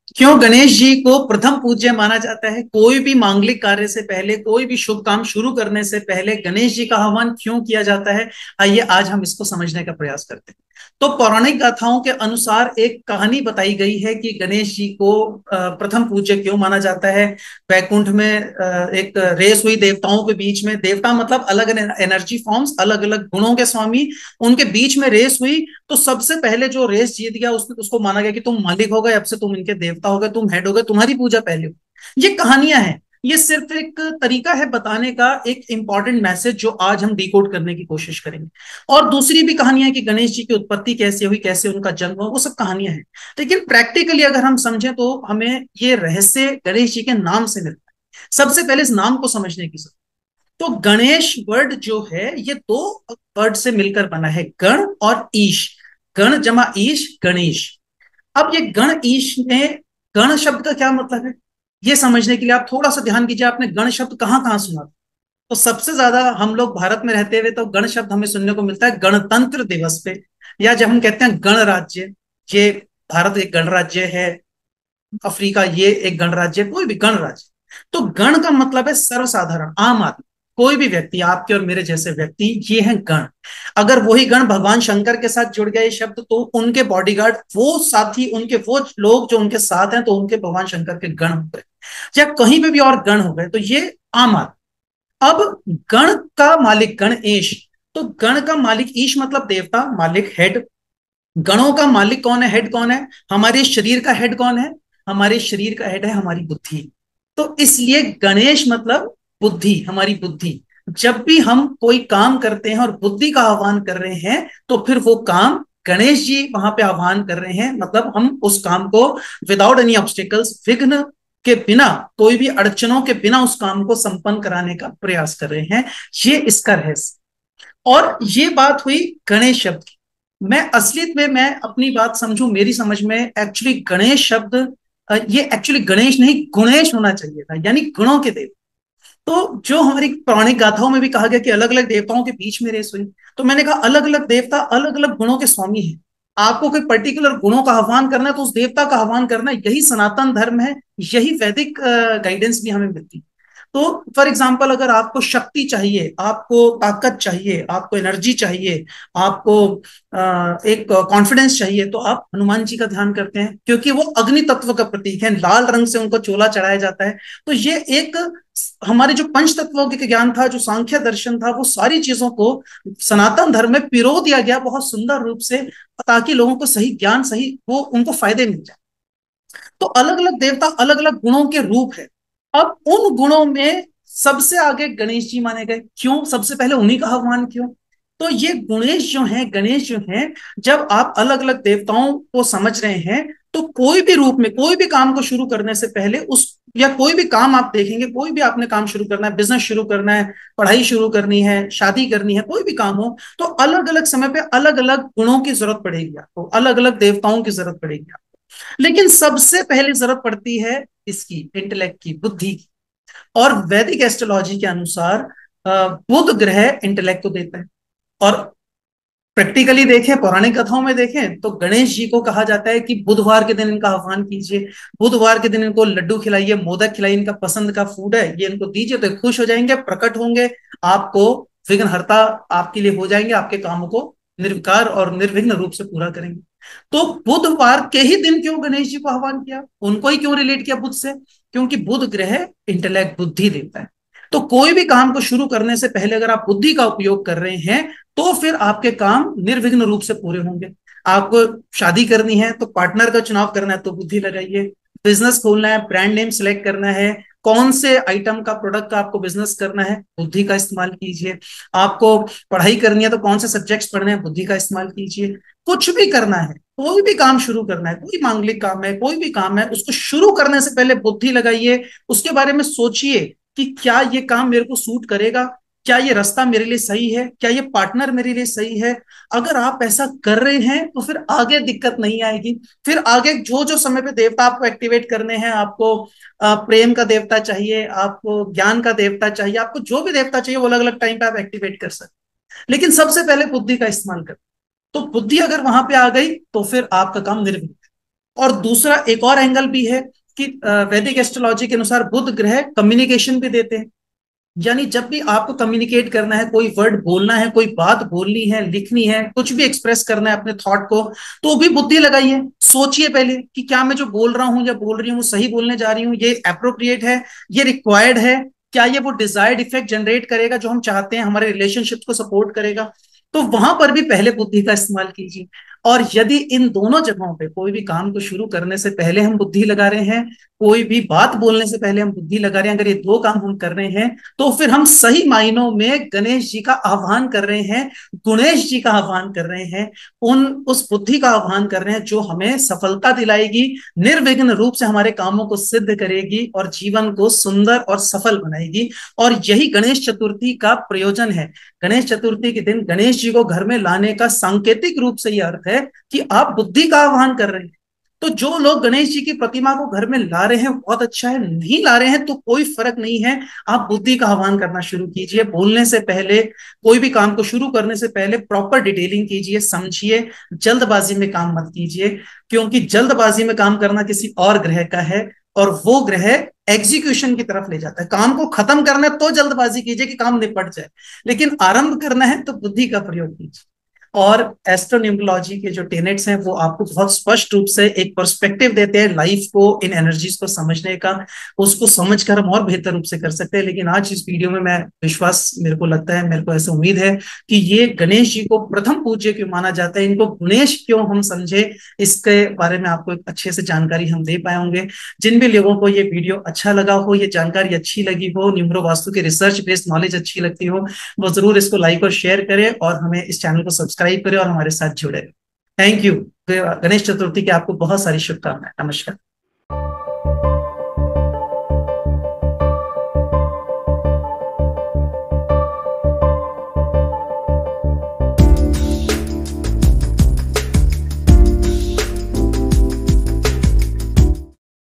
क्यों गणेश जी को प्रथम पूज्य माना जाता है? कोई भी मांगलिक कार्य से पहले, कोई भी शुभ काम शुरू करने से पहले गणेश जी का आह्वान क्यों किया जाता है? आइए आज हम इसको समझने का प्रयास करते हैं। तो पौराणिक गाथाओं के अनुसार एक कहानी बताई गई है कि गणेश जी को प्रथम पूज्य क्यों माना जाता है। वैकुंठ में एक रेस हुई देवताओं के बीच में। देवता मतलब अलग एनर्जी फॉर्म्स, अलग अलग गुणों के स्वामी, उनके बीच में रेस हुई। तो सबसे पहले जो रेस जीत गया उसको माना गया कि तुम मालिक हो गए, अब से तुम इनके देवता हो गए, तुम हेड हो गए, तुम्हारी पूजा पहले हो। ये कहानियां हैं। ये सिर्फ एक तरीका है बताने का, एक इंपॉर्टेंट मैसेज जो आज हम डिकोड करने की कोशिश करेंगे। और दूसरी भी कहानियां कि गणेश जी की उत्पत्ति कैसे हुई, कैसे उनका जन्म हुआ, वो सब कहानियां हैं। लेकिन प्रैक्टिकली अगर हम समझें तो हमें ये रहस्य गणेश जी के नाम से मिलता है। सबसे पहले इस नाम को समझने की जरूरत। तो गणेश वर्ड जो है ये दो वर्ड से मिलकर बना है, गण और ईश। गण जमा ईश, गणेश। अब ये गण ईश में गण शब्द का क्या मतलब है, ये समझने के लिए आप थोड़ा सा ध्यान कीजिए। आपने गण शब्द कहां कहां सुना था? तो सबसे ज्यादा हम लोग भारत में रहते हुए तो गण शब्द हमें सुनने को मिलता है गणतंत्र दिवस पे, या जब हम कहते हैं गणराज्य। ये भारत एक गणराज्य है, अफ्रीका ये एक गणराज्य, कोई भी गणराज्य। तो गण का मतलब है सर्वसाधारण, आम आदमी, कोई भी व्यक्ति, आपके और मेरे जैसे व्यक्ति, ये है गण। अगर वही गण भगवान शंकर के साथ जुड़ गया ये शब्द, तो उनके बॉडीगार्ड, वो साथी, उनके वो लोग जो उनके साथ हैं, तो उनके भगवान शंकर के गण हो गए। या कहीं पे भी और गण हो गए, तो ये आम आदमी। अब गण का मालिक गणेश। तो गण का मालिक, ईश मतलब देवता, मालिक हेड। गणों का मालिक कौन है, हेड कौन है? हमारे शरीर का हेड कौन है? हमारे शरीर का हेड है हमारी बुद्धि। तो इसलिए गणेश मतलब बुद्धि, हमारी बुद्धि। जब भी हम कोई काम करते हैं और बुद्धि का आह्वान कर रहे हैं, तो फिर वो काम गणेश जी वहां पे आह्वान कर रहे हैं। मतलब हम उस काम को विदाउट एनी ऑब्स्टिकल्स, विघ्न के बिना, कोई भी अड़चनों के बिना उस काम को संपन्न कराने का प्रयास कर रहे हैं। ये इसका रहस्य। और ये बात हुई गणेश शब्द की। मैं असलियत में, मैं अपनी बात समझूं, मेरी समझ में एक्चुअली गणेश शब्द, ये एक्चुअली गणेश नहीं गुणेश होना चाहिए था, यानी गुणों के देव। तो जो हमारी पौराणिक गाथाओं में भी कहा गया कि अलग अलग देवताओं के बीच में रेस हुई, तो मैंने कहा अलग अलग देवता अलग अलग गुणों के स्वामी हैं। आपको कोई पर्टिकुलर गुणों का आह्वान करना है तो उस देवता का आह्वान करना है। यही सनातन धर्म है, यही वैदिक गाइडेंस भी हमें मिलती है। तो फॉर एग्जाम्पल, अगर आपको शक्ति चाहिए, आपको ताकत चाहिए, आपको एनर्जी चाहिए, आपको एक कॉन्फिडेंस चाहिए, तो आप हनुमान जी का ध्यान करते हैं, क्योंकि वो अग्नि तत्व का प्रतीक है। लाल रंग से उनको चोला चढ़ाया जाता है। तो ये एक हमारे जो पंच तत्वों के ज्ञान था, जो सांख्य दर्शन था, वो सारी चीजों को सनातन धर्म में पिरो दिया गया बहुत सुंदर रूप से, ताकि लोगों को सही ज्ञान, सही वो उनको फायदे मिल जाए। तो अलग अलग देवता अलग अलग गुणों के रूप है। अब उन गुणों में सबसे आगे गणेश जी माने गए। क्यों सबसे पहले उन्हीं का आह्वान क्यों? तो ये गुणेश जो है, गणेश जो है, जब आप अलग अलग देवताओं को समझ रहे हैं, तो कोई भी रूप में कोई भी काम को शुरू करने से पहले उस, या कोई भी काम आप देखेंगे, कोई भी आपने काम शुरू करना है, बिजनेस शुरू करना है, पढ़ाई शुरू करनी है, शादी करनी है, कोई भी काम हो, तो अलग अलग समय पे अलग अलग गुणों की जरूरत पड़ेगी आपको, अलग अलग देवताओं की जरूरत पड़ेगी। लेकिन सबसे पहले जरूरत पड़ती है इसकी, इंटेलेक्ट की, बुद्धि की। और वैदिक एस्ट्रोलॉजी के अनुसार बुध ग्रह इंटेलेक्ट को देता है। और प्रैक्टिकली देखें, पौराणिक कथाओं में देखें, तो गणेश जी को कहा जाता है कि बुधवार के दिन इनका आह्वान कीजिए, बुधवार के दिन इनको लड्डू खिलाइए, मोदक खिलाइए, इनका पसंद का फूड है, ये इनको दीजिए, तो खुश हो जाएंगे, प्रकट होंगे, आपको विघ्नहर्ता आपके लिए हो जाएंगे, आपके कामों को निर्विकार और निर्विघ्न रूप से पूरा करेंगे। तो बुधवार के ही दिन क्यों गणेश जी को आह्वान किया, उनको ही क्यों रिलेट किया बुध से? क्योंकि बुध ग्रह इंटेलेक्ट, बुद्धि देता है। तो कोई भी काम को शुरू करने से पहले अगर आप बुद्धि का उपयोग कर रहे हैं, तो फिर आपके काम निर्विघ्न रूप से पूरे होंगे। आपको शादी करनी है तो पार्टनर का चुनाव करना है, तो बुद्धि लगाइए। बिजनेस खोलना है, ब्रांड नेम सिलेक्ट करना है, कौन से आइटम का, प्रोडक्ट का आपको बिजनेस करना है, बुद्धि का इस्तेमाल कीजिए। आपको पढ़ाई करनी है तो कौन से सब्जेक्ट्स पढ़ने हैं, बुद्धि का इस्तेमाल कीजिए। कुछ भी करना है, कोई भी काम शुरू करना है, कोई मांगलिक काम है, कोई भी काम है, उसको शुरू करने से पहले बुद्धि लगाइए। उसके बारे में सोचिए कि क्या ये काम मेरे को सूट करेगा, क्या ये रास्ता मेरे लिए सही है, क्या ये पार्टनर मेरे लिए सही है। अगर आप ऐसा कर रहे हैं तो फिर आगे दिक्कत नहीं आएगी। फिर आगे जो जो समय पे देवता आपको एक्टिवेट करने हैं, आपको प्रेम का देवता चाहिए, आपको ज्ञान का देवता चाहिए, आपको जो भी देवता चाहिए वो अलग अलग टाइम पे आप एक्टिवेट कर सकते हैं। लेकिन सबसे पहले बुद्धि का इस्तेमाल कर। तो बुद्धि अगर वहां पे आ गई तो फिर आपका काम निर्विघ्न। और दूसरा एक और एंगल भी है कि वैदिक एस्ट्रोलॉजी के अनुसार बुध ग्रह कम्युनिकेशन भी देते हैं। यानी जब भी आपको कम्युनिकेट करना है, कोई वर्ड बोलना है, कोई बात बोलनी है, लिखनी है, कुछ भी एक्सप्रेस करना है अपने थॉट को, तो भी बुद्धि लगाइए, सोचिए पहले कि क्या मैं जो बोल रहा हूं या बोल रही हूँ सही बोलने जा रही हूँ, ये अप्रोप्रिएट है, ये रिक्वायर्ड है, क्या ये वो डिजायर्ड इफेक्ट जनरेट करेगा जो हम चाहते हैं, हमारे रिलेशनशिप को सपोर्ट करेगा। तो वहां पर भी पहले बुद्धि का इस्तेमाल कीजिए। और यदि इन दोनों जगहों पे कोई भी काम को शुरू करने से पहले हम बुद्धि लगा रहे हैं, कोई भी बात बोलने से पहले हम बुद्धि लगा रहे हैं, अगर ये दो काम हम कर रहे हैं, तो फिर हम सही मायनों में गणेश जी का आह्वान कर रहे हैं, गुणेश जी का आह्वान कर रहे हैं, उन उस बुद्धि का आह्वान कर रहे हैं जो हमें सफलता दिलाएगी, निर्विघ्न रूप से हमारे कामों को सिद्ध करेगी और जीवन को सुंदर और सफल बनाएगी। और यही गणेश चतुर्थी का प्रयोजन है। गणेश चतुर्थी के दिन गणेश जी को घर में लाने का सांकेतिक रूप से यह अर्थ है कि आप बुद्धि का आह्वान कर रहे हैं। तो जो लोग गणेश जी की प्रतिमा को घर में ला रहे हैं बहुत अच्छा है, नहीं ला रहे हैं तो कोई फर्क नहीं है, आप बुद्धि का आह्वान करना शुरू कीजिए। बोलने से पहले, कोई भी काम को शुरू करने से पहले प्रॉपर डिटेलिंग कीजिए, समझिए, जल्दबाजी में काम मत कीजिए, क्योंकि जल्दबाजी में काम करना किसी और ग्रह का है और वो ग्रह एग्जीक्यूशन की तरफ ले जाता है। काम को खत्म करना है तो जल्दबाजी कीजिए कि काम निपट जाए, लेकिन आरंभ करना है तो बुद्धि का प्रयोग कीजिए। और एस्ट्रोन्यूमरोलॉजी के जो टेनेट्स हैं वो आपको बहुत स्पष्ट रूप से एक पर्सपेक्टिव देते हैं लाइफ को, इन एनर्जीज को समझने का। उसको समझकर हम और बेहतर रूप से कर सकते हैं। लेकिन आज इस वीडियो में मैं विश्वास, मेरे को लगता है, मेरे को ऐसा उम्मीद है कि ये गणेश जी को प्रथम पूज्य क्यों माना जाता है, इनको गणेश क्यों हम समझे, इसके बारे में आपको एक अच्छे से जानकारी हम दे पाए होंगे। जिन भी लोगों को ये वीडियो अच्छा लगा हो, ये जानकारी अच्छी लगी हो, न्यूमरो वास्तु की रिसर्च बेस्ड नॉलेज अच्छी लगती हो, वो जरूर इसको लाइक और शेयर करें और हमें इस चैनल को सब्सक्राइब करें और हमारे साथ जुड़े। Thank you. गणेश चतुर्थी की आपको बहुत सारी शुभकामनाएं। नमस्कार।